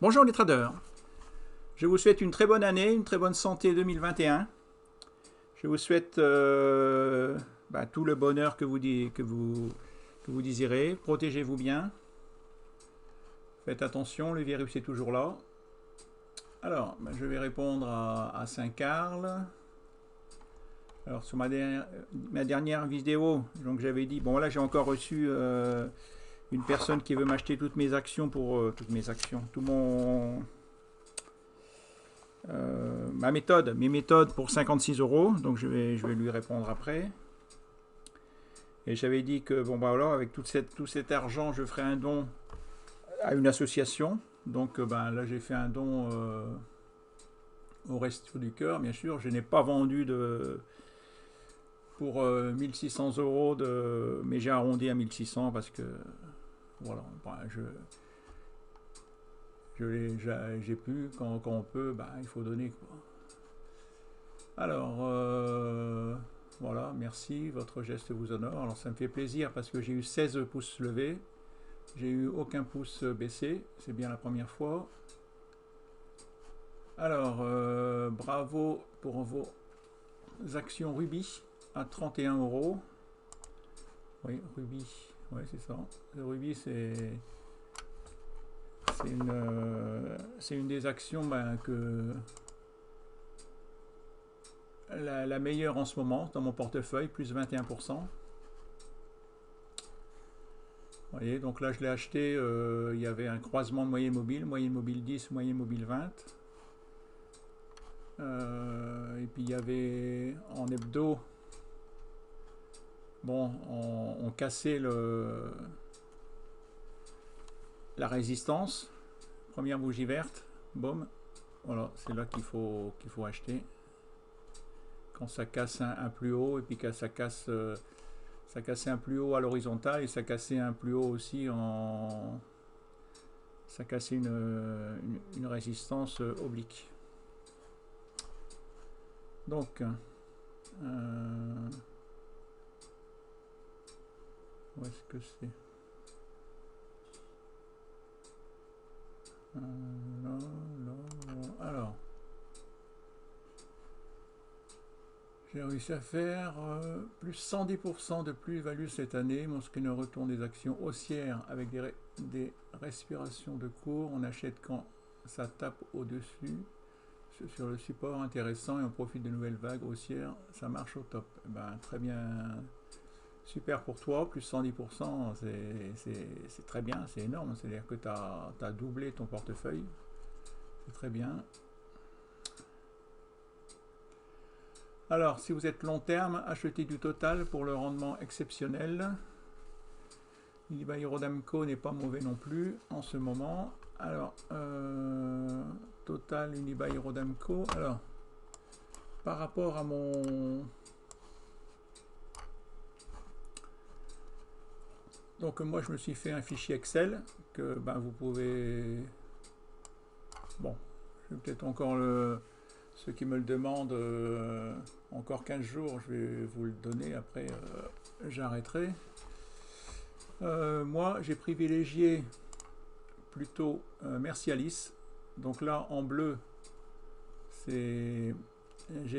Bonjour les traders, je vous souhaite une très bonne année, une très bonne santé 2021. Je vous souhaite tout le bonheur que vous désirez. Protégez-vous bien. Faites attention, le virus est toujours là. Alors, je vais répondre à Saint-Carl. Alors, sur ma dernière vidéo, donc j'avais dit, bon là j'ai encore reçu une personne qui veut m'acheter toutes mes actions pour toutes mes actions, tout mon mes méthodes pour 56 euros. Donc je vais lui répondre après. Et j'avais dit que bon bah voilà, avec tout cet argent, je ferai un don à une association. Donc là j'ai fait un don au Resto du Cœur, bien sûr. Je n'ai pas vendu pour 1600 euros, mais j'ai arrondi à 1600 parce que voilà, j'ai pu, quand on peut, il faut donner quoi. Alors, voilà, merci, votre geste vous honore. Alors ça me fait plaisir parce que j'ai eu 16 pouces levés, j'ai eu aucun pouce baissé, c'est bien la première fois. Alors, bravo pour vos actions Ruby à 31 euros. Oui, Ruby, oui c'est ça. Le Ruby c'est une des actions que la meilleure en ce moment dans mon portefeuille, plus 21%. Vous voyez, donc là je l'ai acheté, il y avait un croisement de moyenne mobile 10, moyenne mobile 20. Et puis il y avait en hebdo, bon, on cassait la résistance. Première bougie verte, boum, voilà, c'est là qu'il faut acheter. Quand ça casse un plus haut, et puis que ça cassait un plus haut à l'horizontale, et ça cassait un plus haut aussi ça cassait une résistance oblique. Donc, où est-ce que c'est alors, j'ai réussi à faire plus 110% de plus-value cette année. Mon screen retourne des actions haussières avec des respirations de cours. On achète quand ça tape au-dessus sur le support intéressant et on profite de nouvelles vagues haussières. Ça marche au top. Très bien. Super pour toi, plus 110%, c'est très bien, c'est énorme. C'est-à-dire que tu as doublé ton portefeuille. C'est très bien. Alors, si vous êtes long terme, achetez du Total pour le rendement exceptionnel. Unibail Rodamco n'est pas mauvais non plus en ce moment. Alors, Total, Unibail Rodamco. Alors, par rapport à mon... Donc moi je me suis fait un fichier Excel que vous pouvez... Bon, je vais peut-être encore ceux qui me le demandent, encore 15 jours, je vais vous le donner, après j'arrêterai. Moi j'ai privilégié plutôt Mercialis. Donc là en bleu, j'ai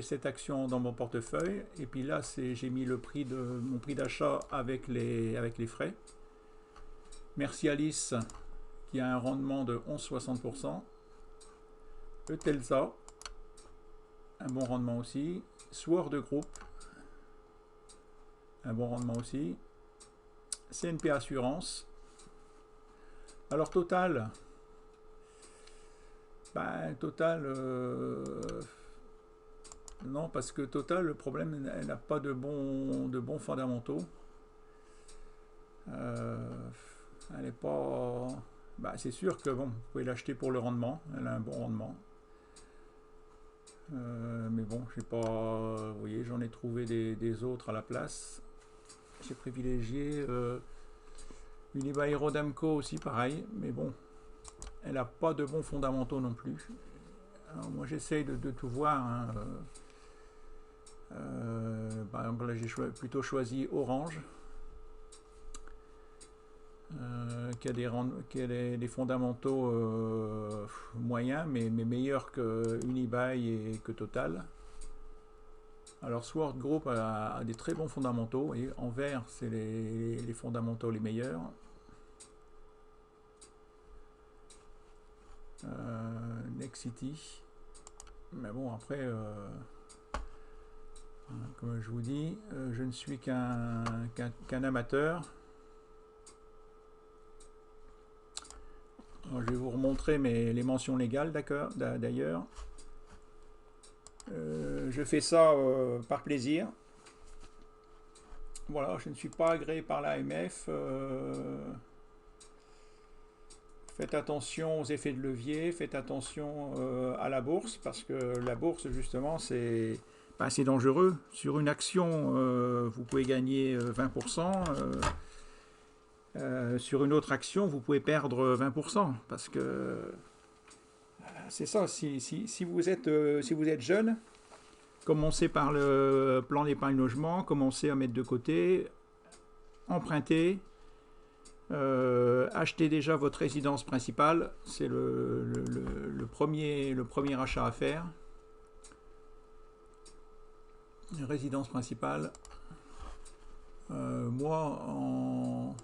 cette action dans mon portefeuille, et puis là j'ai mis mon prix d'achat avec les frais. Mercialis qui a un rendement de 11,60%. Eutelsa, un bon rendement aussi. Sword Group, un bon rendement aussi. CNP Assurance. Alors Total, non, parce que Total, le problème, elle n'a pas de bons fondamentaux. Elle n'est pas... c'est sûr que bon, vous pouvez l'acheter pour le rendement, elle a un bon rendement. Mais bon, je sais pas, vous voyez, j'en ai trouvé des autres à la place. J'ai privilégié Unibail Rodamco aussi, pareil, mais bon, elle n'a pas de bons fondamentaux non plus. Alors moi j'essaye de tout voir, hein. Par exemple là j'ai plutôt choisi Orange. qui a des fondamentaux moyens, mais meilleurs que Unibail et que Total. Alors Sword Group a des très bons fondamentaux, et en vert, c'est les fondamentaux les meilleurs. Nexity. Mais bon, après, comme je vous dis, je ne suis qu'un amateur. Alors, je vais vous remontrer les mentions légales, d'ailleurs. Je fais ça par plaisir. Voilà, je ne suis pas agréé par l'AMF. Faites attention aux effets de levier, faites attention à la bourse, parce que la bourse, justement, c'est dangereux. Sur une action, vous pouvez gagner 20%. Sur une autre action, vous pouvez perdre 20%. Parce que c'est ça, si vous êtes jeune, commencez par le plan d'épargne logement, commencez à mettre de côté, empruntez. Achetez déjà votre résidence principale, c'est le premier achat à faire. Résidence principale. Moi,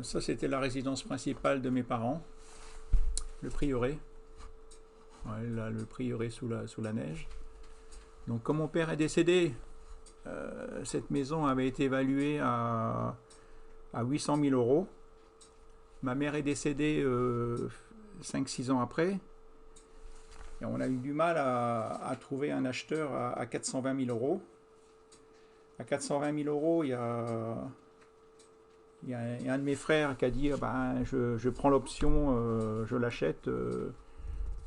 ça c'était la résidence principale de mes parents, le prieuré. Ouais, là, le prieuré sous la neige. Donc, quand mon père est décédé, cette maison avait été évaluée à 800 000 euros. Ma mère est décédée 5-6 ans après. Et on a eu du mal à trouver un acheteur à 420 000 euros. À 420 000 euros, il y a un de mes frères qui a dit je prends l'option, je l'achète.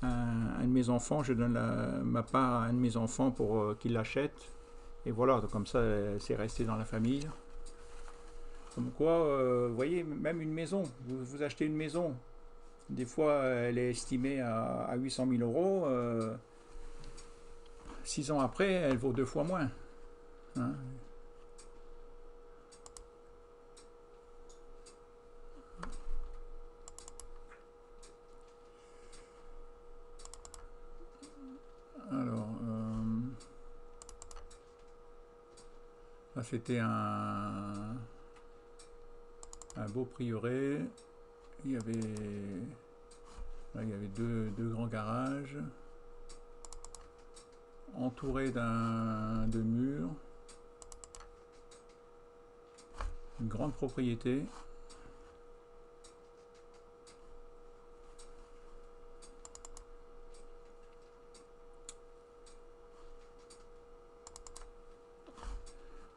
Un de mes enfants, je donne ma part à un de mes enfants pour qu'il l'achète. Et voilà, donc comme ça, c'est resté dans la famille. Comme quoi, vous voyez, même une maison, vous achetez une maison, des fois, elle est estimée à 800 000 euros. 6 ans après, elle vaut 2 fois moins. Hein? Alors, là c'était un beau prieuré. Il y avait deux grands garages entourés de murs. Une grande propriété.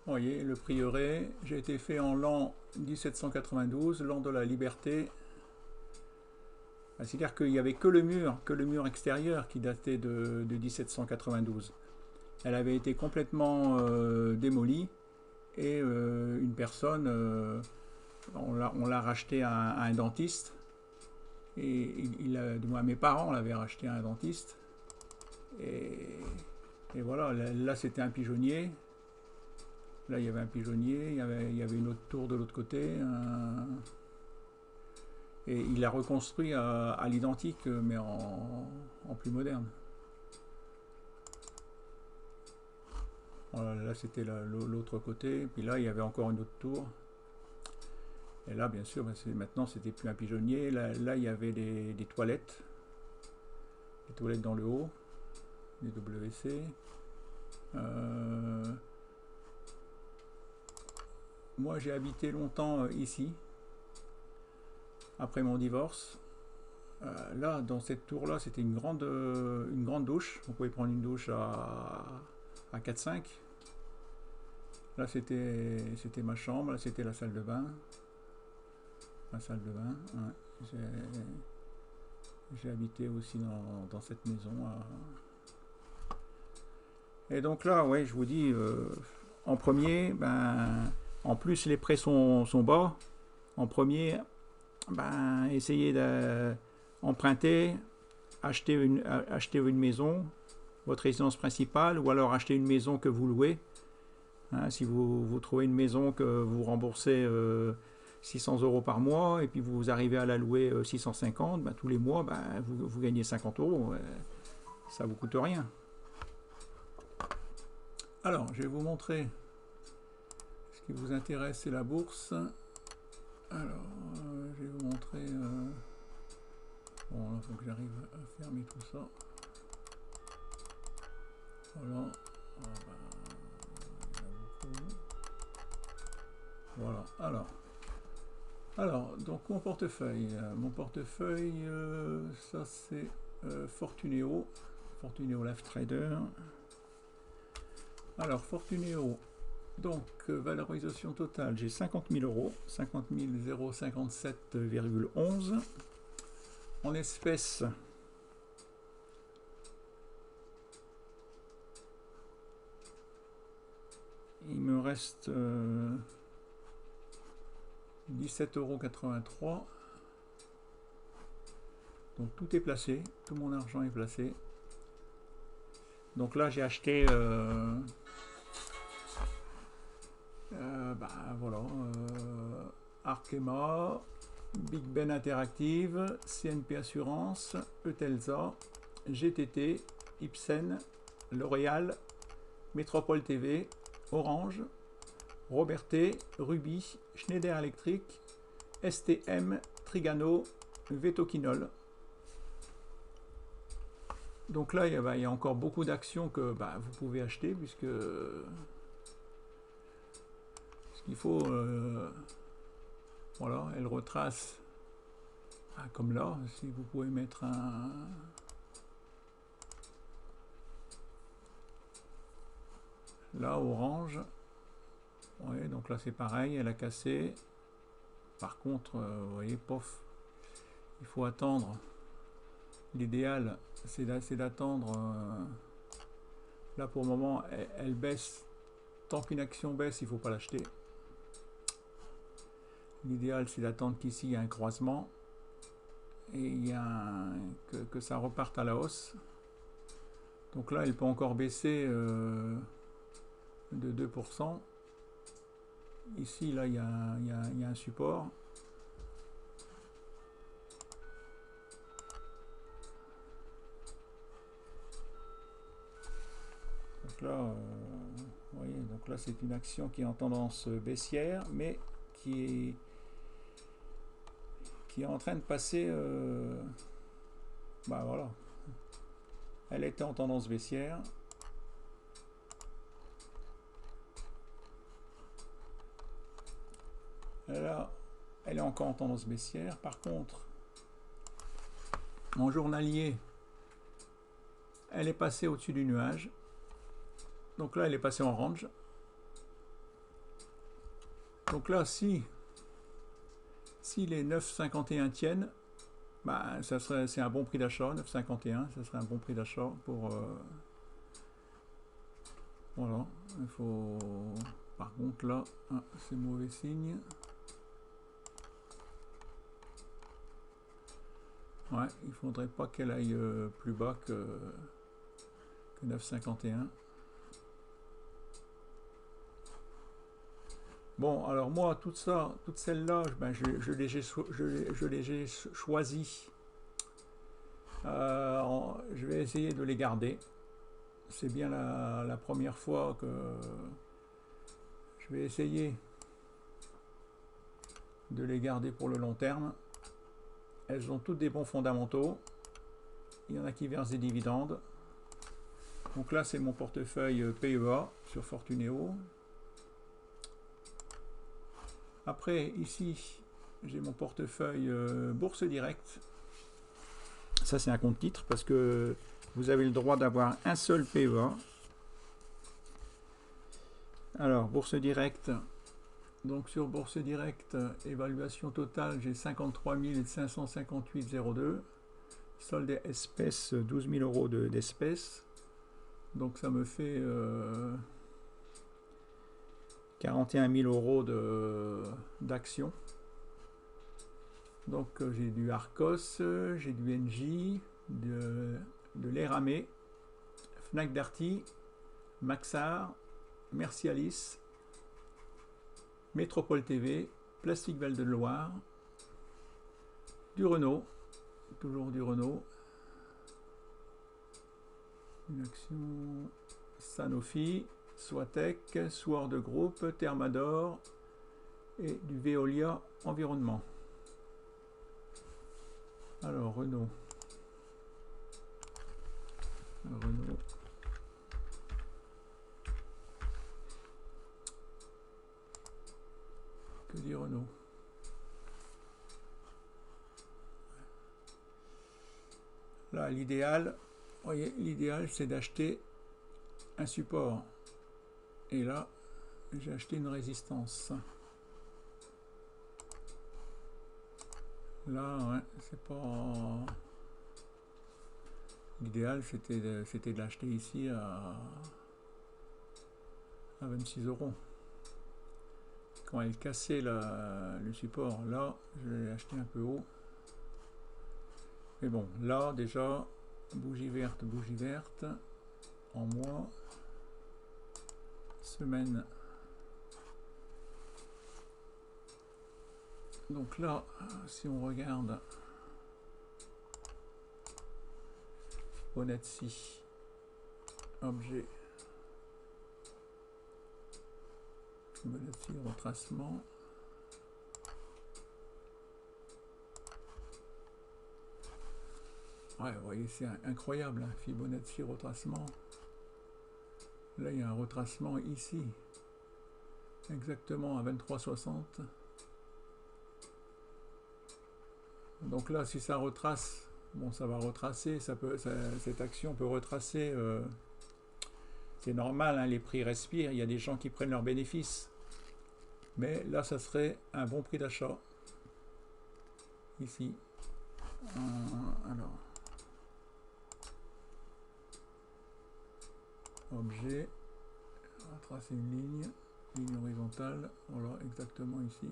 Vous voyez, le prieuré, j'ai été fait en l'an 1792, l'an de la liberté. C'est-à-dire qu'il n'y avait que le mur extérieur qui datait de 1792. Elle avait été complètement démolie et une personne, on l'a racheté à un dentiste. Et mes parents l'avaient racheté à un dentiste. Et voilà, là c'était un pigeonnier. Là, il y avait un pigeonnier, il y avait une autre tour de l'autre côté. Et il l'a reconstruit à l'identique, mais en plus moderne. Voilà, là, c'était l'autre côté. Puis là, il y avait encore une autre tour. Et là, bien sûr, maintenant, c'était plus un pigeonnier. Là, il y avait des toilettes. Des toilettes dans le haut. Des WC. Moi, j'ai habité longtemps ici, après mon divorce. Là, dans cette tour-là, c'était une grande douche. On pouvait prendre une douche à 4-5. Là, c'était ma chambre. Là, c'était la salle de bain. Ma salle de bain. Ouais. J'ai habité aussi dans cette maison. Et donc là, ouais, je vous dis, en premier, en plus, les prêts sont bas. En premier, essayez d'emprunter, acheter une maison. votre résidence principale, ou alors acheter une maison que vous louez. Hein, si vous trouvez une maison que vous remboursez 600 € par mois, et puis vous arrivez à la louer 650, tous les mois, vous gagnez 50 €. Ça vous coûte rien. Alors, je vais vous montrer. Ce qui vous intéresse, c'est la bourse. Alors, je vais vous montrer. Bon, il faut que j'arrive à fermer tout ça. Voilà. Voilà. Alors, donc mon portefeuille. Ça c'est Fortuneo Live Trader. Alors, Fortuneo. Donc, valorisation totale, j'ai 50 000 €, 50 057,11. En espèces, il me reste 17,83 €. Donc, tout est placé, tout mon argent est placé. Donc là, j'ai acheté... voilà, Arkema, Big Ben Interactive, CNP Assurance, Eutelsa, GTT, Ipsen, L'Oréal, Métropole TV, Orange, Robertet, Ruby, Schneider Electric, STM, Trigano, Vetoquinol. Donc là, il y a encore beaucoup d'actions que vous pouvez acheter, puisque il faut, voilà, elle retrace, comme là, si vous pouvez mettre là, orange, ouais, donc là c'est pareil, elle a cassé. Par contre, vous voyez, pof, il faut attendre. L'idéal, c'est d'attendre. Là pour le moment, elle baisse. Tant qu'une action baisse, il ne faut pas l'acheter. L'idéal, c'est d'attendre qu'ici il y a un croisement et que ça reparte à la hausse. Donc là, elle peut encore baisser de 2%. Ici, là, il y a un support. Donc là, vous voyez, donc là, c'est une action qui est en tendance baissière, mais qui est en train de passer, voilà, elle était en tendance baissière, là elle est encore en tendance baissière. Par contre, en journalier, elle est passée au-dessus du nuage, donc là elle est passée en range. Donc là, si les 9,51 tiennent, c'est un bon prix d'achat. 9,51, ça serait un bon prix d'achat pour voilà. Il faut, par contre là, c'est mauvais signe. Ouais, il faudrait pas qu'elle aille plus bas que 9,51. Bon, alors moi, toutes celles-là, je les ai choisies. Je vais essayer de les garder. C'est bien la première fois que je vais essayer de les garder pour le long terme. Elles ont toutes des bons fondamentaux. Il y en a qui versent des dividendes. Donc là, c'est mon portefeuille PEA sur Fortuneo. Après, ici, j'ai mon portefeuille Bourse Directe. Ça, c'est un compte titre parce que vous avez le droit d'avoir un seul PEA. Alors, Bourse Directe. Donc, sur Bourse Directe, évaluation totale, j'ai 53 558,02. Solde espèces, 12 000 € d'espèces. Donc, ça me fait 41 000 € d'actions. Donc j'ai du Arcos, j'ai du NJ, de l'Eramé, Fnac Darty, Maxar, Mercialis, Métropole TV, Plastique Val de Loire, du Renault, toujours du Renault, une action Sanofi, Soitec, Sword Group, Thermador et du Veolia Environnement. Alors Renault. Que dit Renault? Là, l'idéal, voyez, l'idéal c'est d'acheter un support. Et là, j'ai acheté une résistance. Là, ouais, c'est pas... L'idéal, c'était de l'acheter ici à 26 €. Quand elle cassait le support, là, je l'ai acheté un peu haut. Mais bon, là, déjà, bougie verte, en mois, semaine. Donc là, si on regarde Bonazzi, objet, Bonazzi, retracement. Ouais, vous voyez, c'est incroyable, hein, Fibonacci retracement. Là, il y a un retracement ici, exactement à 23,60. Donc là, si ça retrace, bon, ça va retracer, cette action peut retracer. C'est normal, hein, les prix respirent, il y a des gens qui prennent leurs bénéfices. Mais là, ça serait un bon prix d'achat. Ici. Alors. Objet, on va tracer une ligne horizontale, voilà, exactement ici.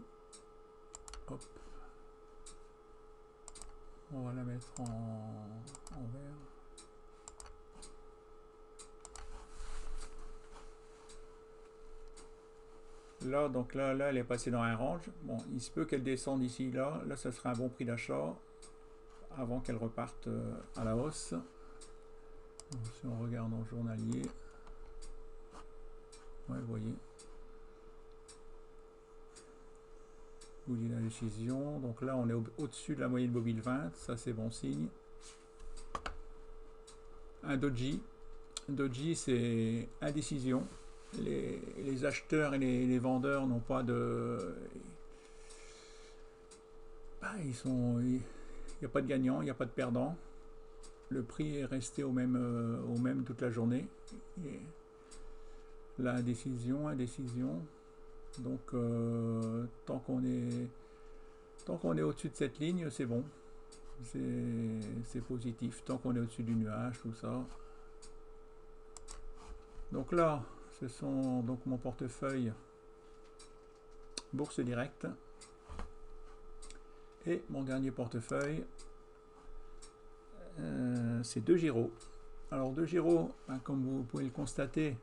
Hop. On va la mettre en vert. Là, donc là, elle est passée dans un range. Bon, il se peut qu'elle descende ici, là. Là, ça sera un bon prix d'achat avant qu'elle reparte à la hausse. Donc, si on regarde en journalier, ouais, vous voyez. Bougie d'indécision. Donc là, on est au-dessus de la moyenne mobile 20. Ça, c'est bon signe. Un doji. Doji, c'est indécision. Les acheteurs et les vendeurs n'ont pas de... il n'y a pas de gagnant, il n'y a pas de perdant. Le prix est resté au même toute la journée. Et la indécision. Donc, tant qu'on est au-dessus de cette ligne, c'est bon. C'est positif. Tant qu'on est au-dessus du nuage, tout ça. Donc là, ce sont donc mon portefeuille Bourse Directe. Et mon dernier portefeuille, c'est 2 Giro. Alors 2 Giro, comme vous pouvez le constater,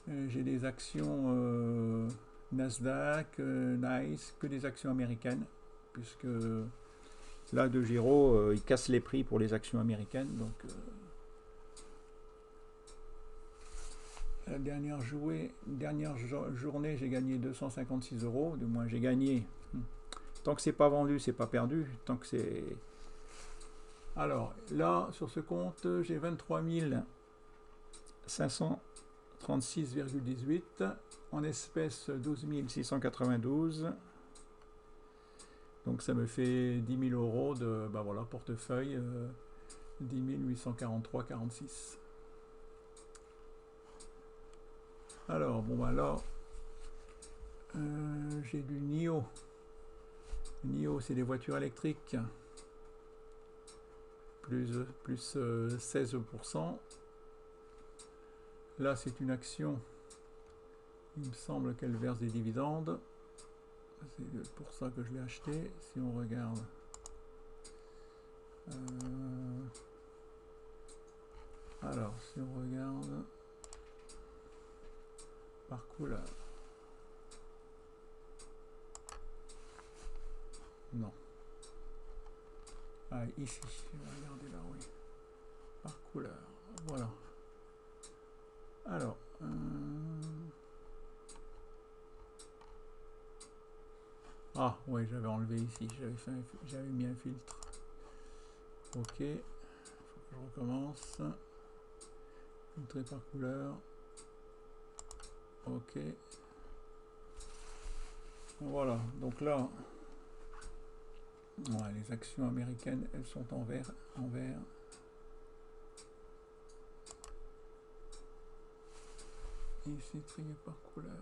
j'ai des actions Nasdaq, Nice, que des actions américaines, puisque là 2 Giro, il casse les prix pour les actions américaines. Donc la dernière journée, j'ai gagné 256 €. Du moins, j'ai gagné. Tant que c'est pas vendu, c'est pas perdu. Tant que c'est... Alors, là, sur ce compte, j'ai 23 536,18. En espèces, 12 692. Donc, ça me fait 10 000 € de voilà, portefeuille. 10 843,46. Alors, bon, là, j'ai du NIO. NIO, c'est des voitures électriques. Plus 16%. Là, c'est une action. Il me semble qu'elle verse des dividendes. C'est pour ça que je l'ai acheté. Si on regarde. Alors, si on regarde par couleur. Non. Ah, ici, regardez là, oui. Par couleur, voilà. Alors, ah, oui, j'avais enlevé ici, j'avais mis un filtre. Ok, il faut que je recommence. Filtrer par couleur. Ok. Voilà, donc là, ouais, les actions américaines, elles sont en vert. Ici, trier par couleur.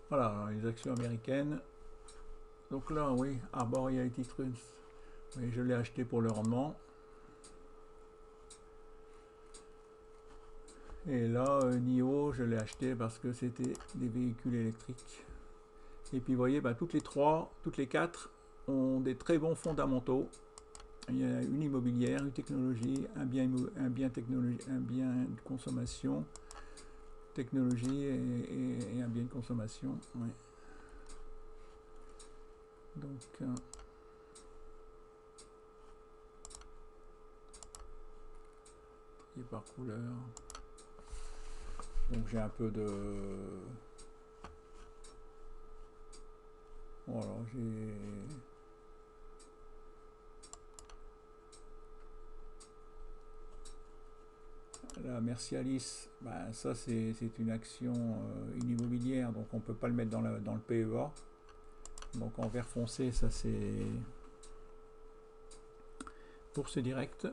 Voilà, alors, les actions américaines. Donc là, oui, Arbor Reality Trust. Oui, je l'ai acheté pour le rendement. Et là, NIO, je l'ai acheté parce que c'était des véhicules électriques. Et puis vous voyez, bah, toutes les quatre ont des très bons fondamentaux. Il y a une immobilière, une technologie, un bien de consommation, technologie et un bien de consommation. Ouais. Donc, et par couleur. Donc j'ai un peu de... Voilà, j'ai... La Mercialis, ben, ça c'est une action, une immobilière, donc on ne peut pas le mettre dans le PEA. Donc en vert foncé, ça c'est Bourse Directe.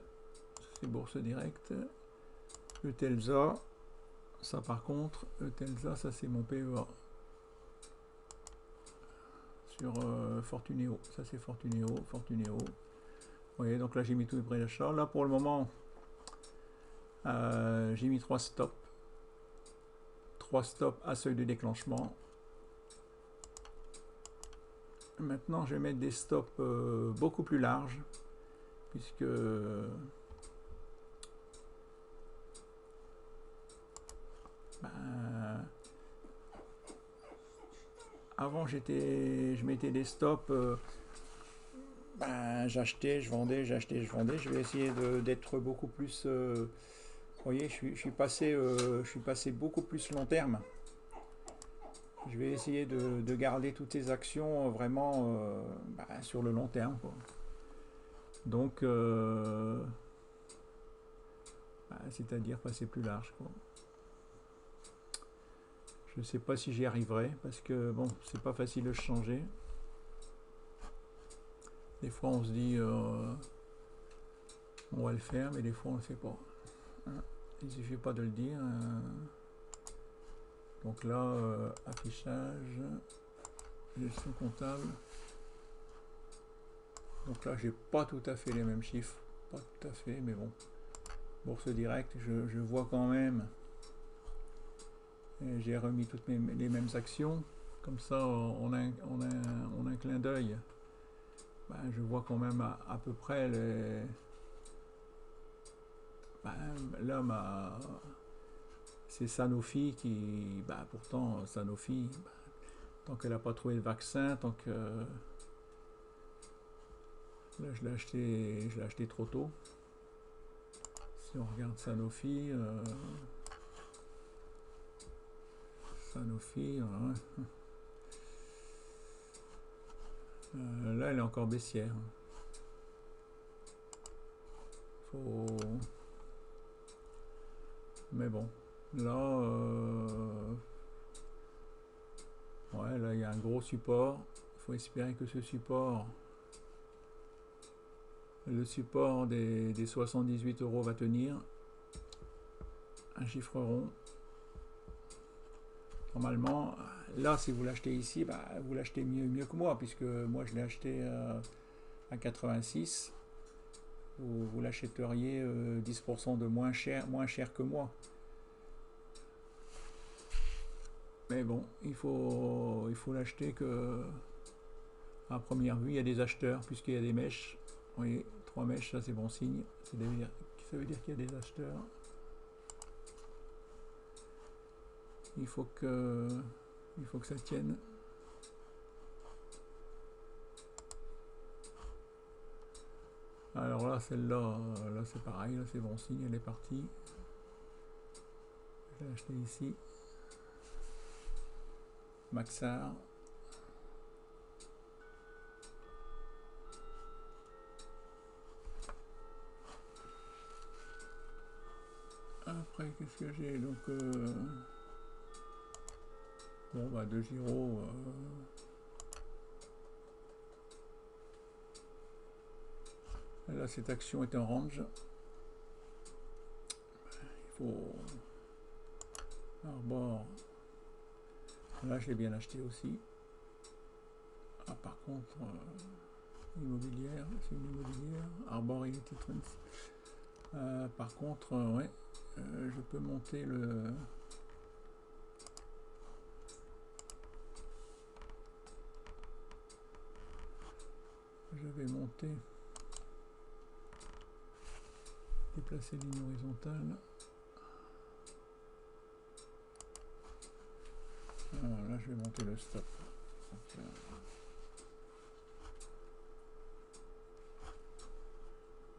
C'est Bourse Directe. Eutelsa, ça par contre, Eutelsa, ça c'est mon PEA. Sur Fortuneo, ça c'est Fortuneo. Vous voyez, donc là j'ai mis tous les prix d'achat. Là pour le moment, j'ai mis 3 stops. 3 stops à seuil de déclenchement. Maintenant, je vais mettre des stops beaucoup plus larges, puisque avant je mettais des stops, j'achetais, je vendais, j'achetais, je vendais. Je vais essayer d'être beaucoup plus, vous voyez, je suis passé beaucoup plus long terme. Je vais essayer de garder toutes ces actions vraiment sur le long terme, quoi. Donc, c'est-à-dire passer plus large, quoi. Je ne sais pas si j'y arriverai, parce que bon, c'est pas facile de changer. Des fois on se dit on va le faire, mais des fois on le fait pas. Il suffit pas de le dire. Donc là, affichage, gestion comptable. Donc là, j'ai pas tout à fait les mêmes chiffres, pas tout à fait, mais bon. Bourse Directe, je vois quand même. J'ai remis toutes les mêmes actions. Comme ça, on a un clin d'œil. Je vois quand même à peu près les... là, c'est Sanofi qui... pourtant, Sanofi, tant qu'elle n'a pas trouvé le vaccin, tant que... Là, je l'ai acheté trop tôt. Si on regarde Sanofi... Sanofi... là, elle est encore baissière. Mais bon, là, ouais, là il y a un gros support. Il faut espérer que ce support, le support des 78 € va tenir. Un chiffre rond. Normalement, là, si vous l'achetez ici, vous l'achetez mieux que moi, puisque moi je l'ai acheté à 86. Vous l'achèteriez 10% de moins cher que moi. Mais bon, il faut l'acheter que à première vue, il y a des acheteurs, puisqu'il y a des mèches. voyez, 3 mèches, ça c'est bon signe. Ça veut dire qu'il y a des acheteurs. Il faut que ça tienne. Alors là, celle-là, là c'est pareil, là c'est bon signe, elle est partie. Je l'ai acheté ici. Maxar. Après, qu'est-ce que j'ai? Donc, bon, bah, 2 gyros. Là, cette action est en range. Il faut. Arbor. Là, je l'ai bien acheté aussi. Ah, par contre, immobilière, c'est une immobilière. Arbor United Trends. Par contre, ouais, je peux monter le. Je vais monter. Déplacer ligne horizontale. Là, je vais monter le stop. Donc,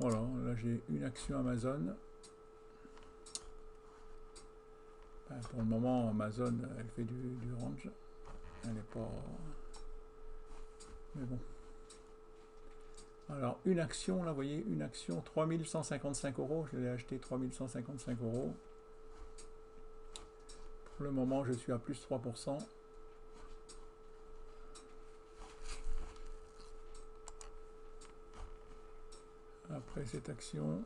voilà, là j'ai une action Amazon. Pour le moment, Amazon, elle fait du range. Elle n'est pas. Mais bon. Alors, une action, là, vous voyez, une action, 3155 €. Je l'ai acheté 3155 €. Pour le moment, je suis à plus 3%. Après cette action,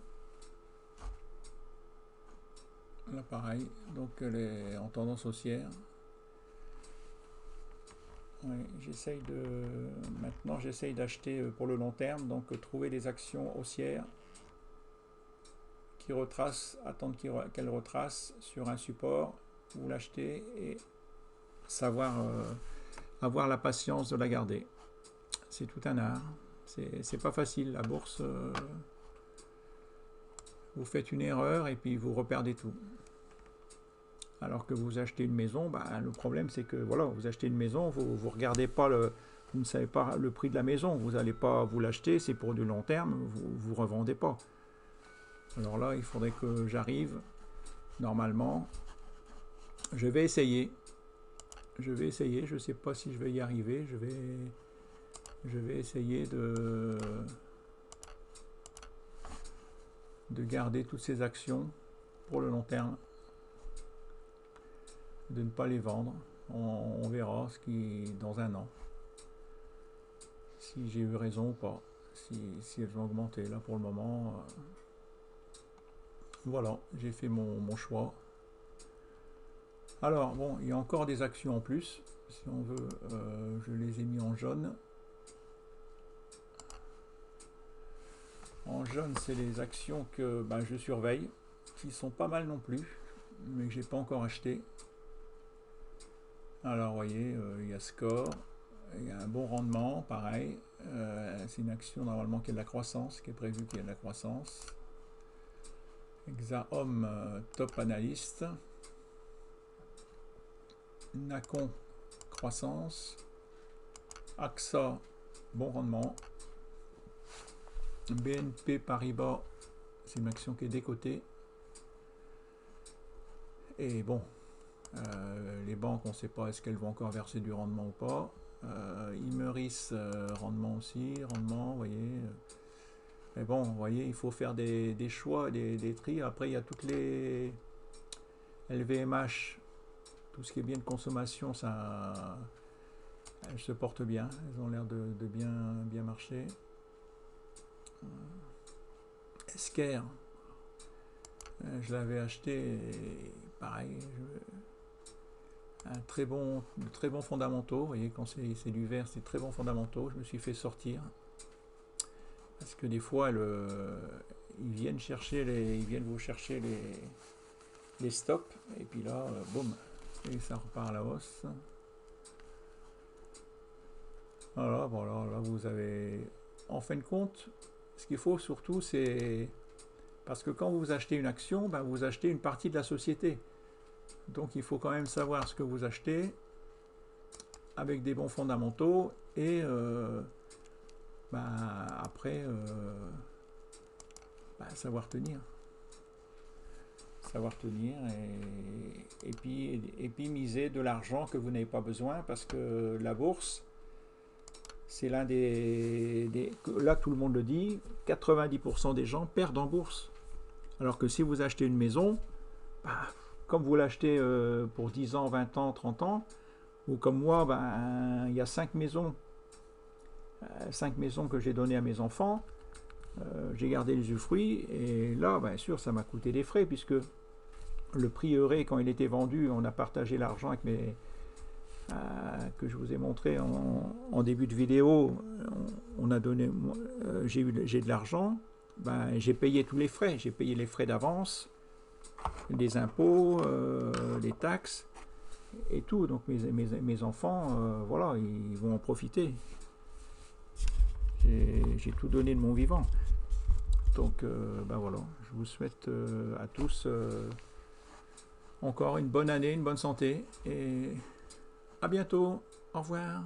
là pareil, donc elle est en tendance haussière. Oui, maintenant j'essaye d'acheter pour le long terme, donc trouver des actions haussières qui retracent, attendre qu'elles retracent sur un support, ou l'acheter et savoir avoir la patience de la garder. C'est tout un art. C'est pas facile, la bourse. Vous faites une erreur et puis vous reperdez tout. Alors que vous achetez une maison, bah, le problème c'est que voilà, vous achetez une maison, vous regardez pas vous ne savez pas le prix de la maison, vous n'allez pas vous l'acheter, c'est pour du long terme, vous revendez pas. Alors là, il faudrait que j'arrive, normalement, je vais essayer, je ne sais pas si je vais y arriver, je vais essayer de garder toutes ces actions pour le long terme, de ne pas les vendre. On verra dans un an si j'ai eu raison ou pas, si elles vont augmenter. Là pour le moment, voilà, j'ai fait mon choix. Alors bon, il y a encore des actions en plus, si on veut. Je les ai mis en jaune. En jaune, c'est les actions que je surveille, qui sont pas mal non plus, mais que j'ai pas encore acheté. Alors, vous voyez, il y a Score, il y a un bon rendement, pareil. C'est une action normalement qui a de la croissance, qui est prévu qu'il y ait de la croissance. Exahome, top analyste. Nacon, croissance. AXA, bon rendement. BNP Paribas, c'est une action qui est décotée. Et bon, les banques, on ne sait pas est-ce qu'elles vont encore verser du rendement ou pas. Imeris, rendement aussi, rendement, vous voyez. Mais bon, vous voyez, il faut faire des choix, des tris. Après, il y a toutes les LVMH, tout ce qui est bien de consommation, ça, elles se portent bien. Elles ont l'air de bien marcher. Esker, je l'avais acheté, et pareil, de très bons fondamentaux. Vous voyez, quand c'est du vert, c'est très bons fondamentaux. Je me suis fait sortir parce que des fois, ils viennent vous chercher les stops, et puis là, boum, et ça repart à la hausse. Voilà, là vous avez, en fin de compte, ce qu'il faut surtout, c'est... Parce que quand vous achetez une action, ben, vous achetez une partie de la société. Donc il faut quand même savoir ce que vous achetez avec des bons fondamentaux et ben, après ben, savoir tenir. Savoir tenir et puis miser de l'argent que vous n'avez pas besoin parce que la bourse, c'est l'un là tout le monde le dit, 90% des gens perdent en bourse. Alors que si vous achetez une maison, bah, comme vous l'achetez pour 10 ans, 20 ans, 30 ans, ou comme moi, ben, il y a 5 maisons que j'ai données à mes enfants, j'ai gardé l'usufruit, et là, bien sûr, ça m'a coûté des frais, puisque le prieuré, quand il était vendu, on a partagé l'argent avec mes... que je vous ai montré en début de vidéo, on a donné, j'ai de l'argent, ben, j'ai payé tous les frais, j'ai payé les frais d'avance, les impôts, les taxes et tout, donc mes enfants, voilà, ils vont en profiter. J'ai tout donné de mon vivant. Donc, ben voilà, je vous souhaite à tous encore une bonne année, une bonne santé, et à bientôt. Au revoir.